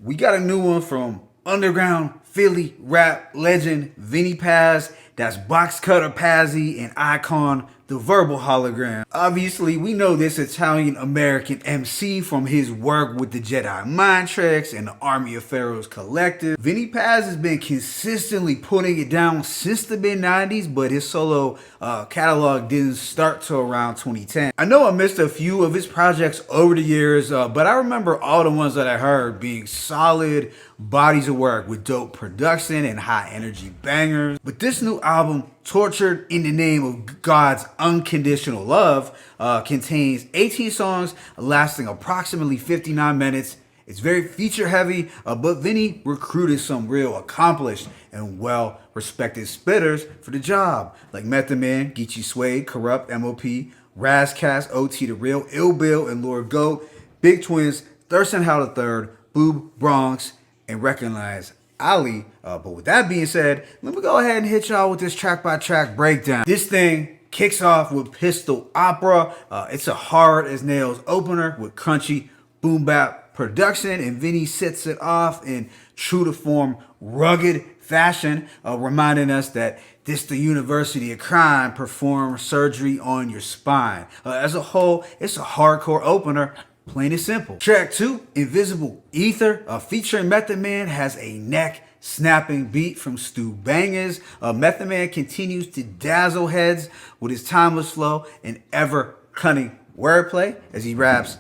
we got a new one from underground Philly rap legend Vinnie Paz. That's Box Cutter Pazzi and Icon, the verbal hologram. Obviously, we know this Italian-American MC from his work with the Jedi Mind Tricks and the Army of Pharaohs Collective. Vinnie Paz has been consistently putting it down since the mid-90s, but his solo catalog didn't start till around 2010. I know I missed a few of his projects over the years, but I remember all the ones that I heard being solid bodies of work with dope production and high energy bangers. But this new album, Tortured in the Name of God's Unconditional Love, contains 18 songs lasting approximately 59 minutes. It's very feature heavy, but Vinnie recruited some real accomplished and well-respected spitters for the job, like Method Man, Geechee Suede, Corrupt, M.O.P., Razcast, O.T. The Real, Ill Bill, and Lord Goat, Big Twins, Thurston Howell III, Boob Bronx, and Recognize Ali. But with that being said, let me go ahead and hit y'all with this track-by-track breakdown. This thing kicks off with Pistol Opera. It's a hard-as-nails opener with crunchy boom bap production, and Vinnie sets it off in true-to-form, rugged fashion, reminding us that this the University of Crime performs surgery on your spine. As a whole, it's a hardcore opener. Plain and simple. Track 2, Invisible Ether, featuring Method Man, has a neck-snapping beat from Stu Bangers. Method Man continues to dazzle heads with his timeless flow and ever-cunning wordplay as he raps,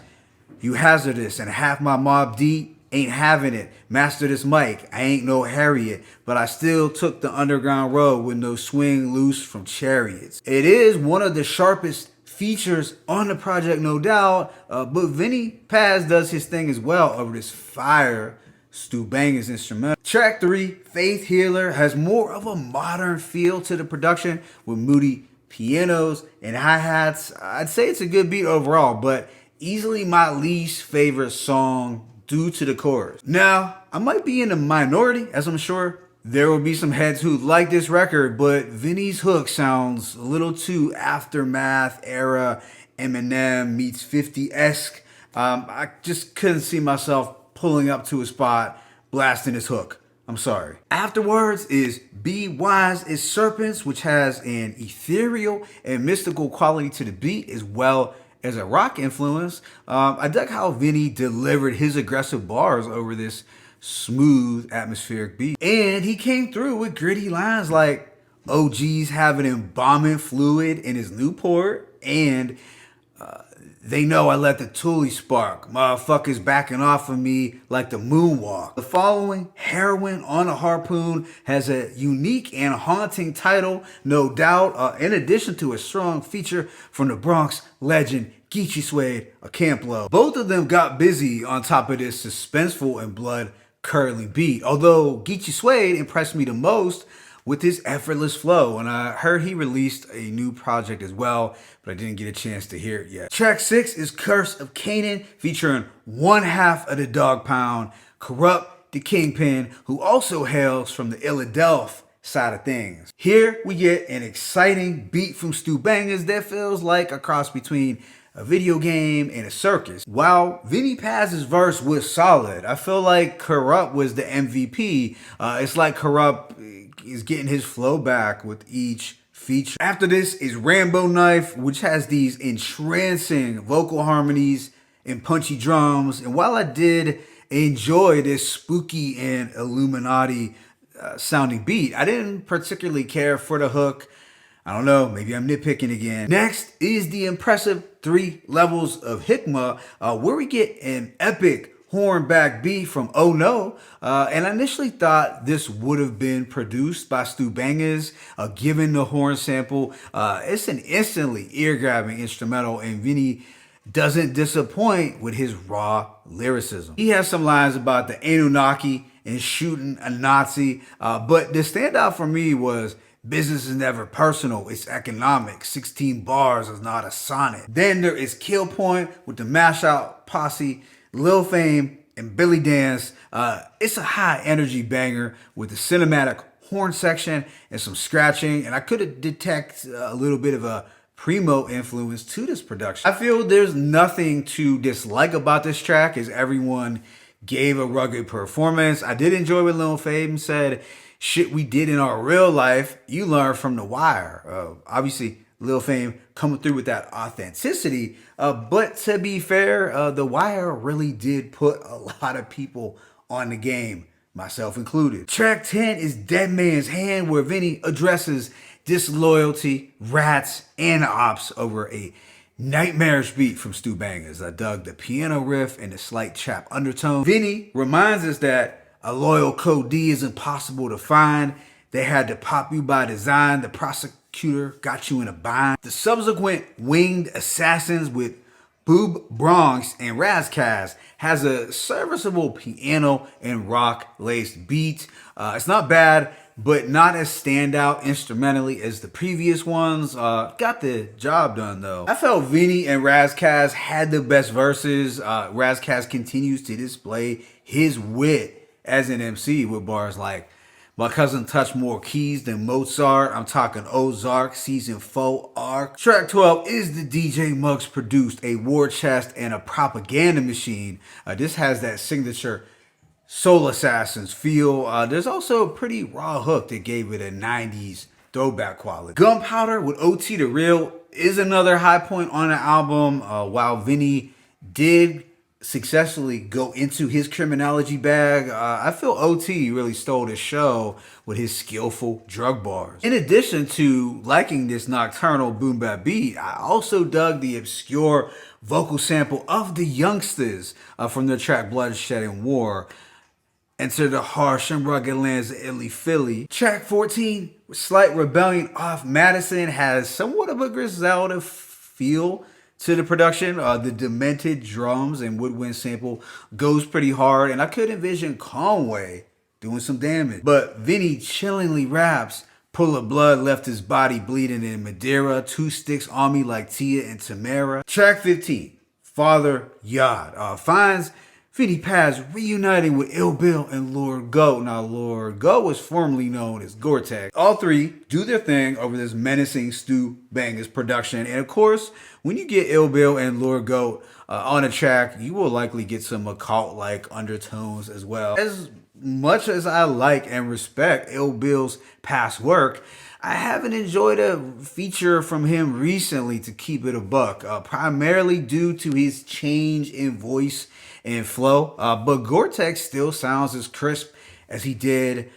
"You hazardous and half my Mob Deep ain't having it. Master this mic, I ain't no Harriet, but I still took the underground road with no swing loose from chariots." It is one of the sharpest features on the project, no doubt, but Vinnie Paz does his thing as well over this fire Stu Bangers instrumental. Track 3, Faith Healer, has more of a modern feel to the production with moody pianos and hi-hats. I'd say it's a good beat overall, but easily my least favorite song due to the chorus. Now, I might be in the minority, as I'm sure there will be some heads who like this record, but Vinnie's hook sounds a little too Aftermath era Eminem meets 50-esque. I just couldn't see myself pulling up to a spot, blasting his hook. I'm sorry. Afterwards is Be Wise as Serpents, which has an ethereal and mystical quality to the beat as well as a rock influence. I dug how Vinnie delivered his aggressive bars over this smooth atmospheric beat, and he came through with gritty lines like OG's having embalming fluid in his Newport, and they know I let the Thule spark, motherfuckers backing off of me like the moonwalk. The following, Heroin on a Harpoon, has a unique and haunting title, no doubt, in addition to a strong feature from the Bronx legend Geechee Suede, a Camp Low. Both of them got busy on top of this suspenseful and blood-curdling beat, although Geechee Suede impressed me the most with his effortless flow, and I heard he released a new project as well, but I didn't get a chance to hear it yet. Track 6 is Curse of Canaan, featuring one half of the Dog Pound, Corrupt the Kingpin, who also hails from the Philadelphia side of things. Here we get an exciting beat from Stu Bangers that feels like a cross between a video game and a circus. While Vinnie Paz's verse was solid, I feel like Corrupt was the MVP. It's like Corrupt is getting his flow back with each feature. After this is Rambo Knife, which has these entrancing vocal harmonies and punchy drums. And while I did enjoy this spooky and Illuminati sounding beat, I didn't particularly care for the hook. I don't know, maybe I'm nitpicking again. Next is the impressive 3 Levels of Hikmah, where we get an epic hornback beat from Oh No, and I initially thought this would have been produced by Stu Bangers, given the horn sample. It's an instantly ear-grabbing instrumental, and Vinnie doesn't disappoint with his raw lyricism. He has some lines about the Anunnaki and shooting a Nazi, but the standout for me was business is never personal, it's economic. 16 bars is not a sonnet. Then there is Kill Point with the Mash Out Posse, Lil Fame, and Billy Dance. It's a high energy banger with the cinematic horn section and some scratching, and I could detect a little bit of a Primo influence to this production. I feel there's nothing to dislike about this track, as everyone gave a rugged performance. I did enjoy what Lil Fame said, shit we did in our real life, you learn from The Wire. Obviously, Lil Fame coming through with that authenticity. But to be fair, The Wire really did put a lot of people on the game, myself included. Track 10 is Dead Man's Hand, where Vinnie addresses disloyalty, rats, and ops over a nightmarish beat from Stu Bangers. I dug the piano riff and the slight trap undertone. Vinnie reminds us that a loyal Code D is impossible to find. They had to pop you by design. The prosecutor got you in a bind. The subsequent Winged Assassins with Boob Bronx and Razkaz has a serviceable piano and rock-laced beat. It's not bad, but not as standout instrumentally as the previous ones. Got the job done though. I felt Vinnie and Razkaz had the best verses. Razkaz continues to display his wit as an MC with bars like, "My cousin touched more keys than Mozart." I'm talking Ozark, season 4 arc. Track 12 is the DJ Muggs produced, a war chest and a propaganda machine. This has that signature Soul Assassins feel. There's also a pretty raw hook that gave it a 90s throwback quality. Gunpowder with OT the Real is another high point on the album. While Vinnie did successfully go into his criminology bag, I feel OT really stole the show with his skillful drug bars. In addition to liking this nocturnal boom bap beat, I also dug the obscure vocal sample of the Youngsters from their track Bloodshed and War. Enter the harsh and rugged lands of Illy Philly. Track 14, Slight Rebellion off Madison, has somewhat of a Griselda feel to the production. The demented drums and woodwind sample goes pretty hard, and I could envision Conway doing some damage. But Vinnie chillingly raps, "Pull of blood left his body bleeding in Madeira. Two sticks on me like Tia and Tamara." Track 15, Father Yod, finds Vinnie Paz reuniting with Ill Bill and Lord Goat. Now, Lord Goat was formerly known as Gore-Tex. All three do their thing over this menacing Stu Bangers production. And of course, when you get Ill Bill and Lord Goat on a track, you will likely get some occult-like undertones as well. As much as I like and respect Ill Bill's past work, I haven't enjoyed a feature from him recently, to keep it a buck, primarily due to his change in voice and flow. But Gore-Tex still sounds as crisp as he did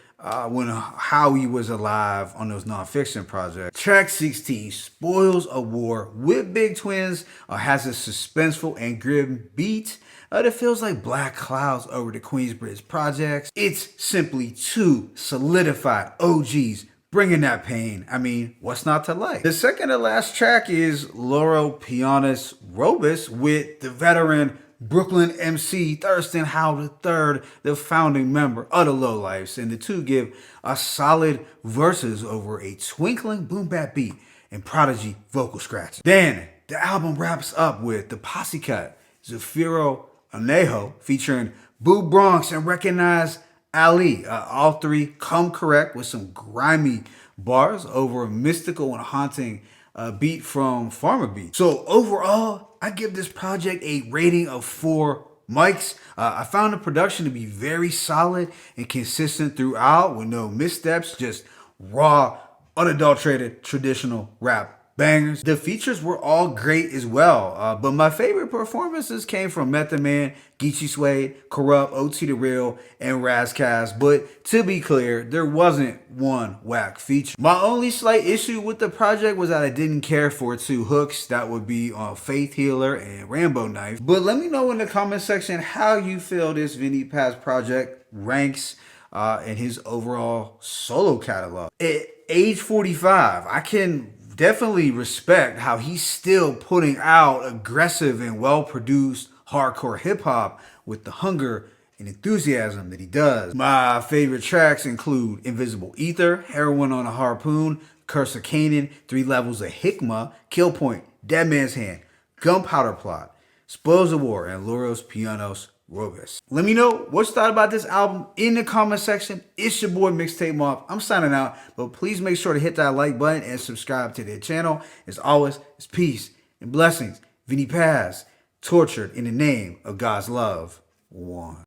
when how he was alive on those nonfiction projects. Track 16, Spoils of War with Big Twins, has a suspenseful and grim beat that feels like black clouds over the Queensbridge projects. It's simply two solidified OGs bringing that pain. I mean, what's not to like? The second to last track is Loro Pianis Robus with the veteran Brooklyn MC Thurston Howell III, the founding member of the Lowlifes, and the two give a solid verses over a twinkling boom bap beat and prodigy vocal scratch. Then the album wraps up with the posse cut, Zafiro Anejo, featuring Boo Bronx and Recognize Ali. All three come correct with some grimy bars over a mystical and haunting beat from Farmer Beat. So overall, I give this project a rating of 4 mics. I found the production to be very solid and consistent throughout with no missteps, just raw, unadulterated, traditional rap bangers. The features were all great as well, but my favorite performances came from Method Man, Geechee Suede, Corrupt, OT the Real, and Razkaz. But to be clear, there wasn't one whack feature. My only slight issue with the project was that I didn't care for 2 hooks. That would be on Faith Healer and Rambo Knife. But let me know in the comment section how you feel this Vinnie Paz project ranks in his overall solo catalog. At age 45, I can definitely respect how he's still putting out aggressive and well-produced hardcore hip-hop with the hunger and enthusiasm that he does. My favorite tracks include Invisible Ether, Heroin on a Harpoon, Curse of Canaan, 3 Levels of Hikmah, Kill Point, Dead Man's Hand, Gunpowder Plot, Spoils of War, and Loros Pianos Robus. Let me know what you thought about this album in the comment section. It's your boy Mixtape Mob. I'm signing out, but please make sure to hit that like button and subscribe to their channel. As always, it's peace and blessings. Vinnie Paz, tortured in the name of God's love. 1.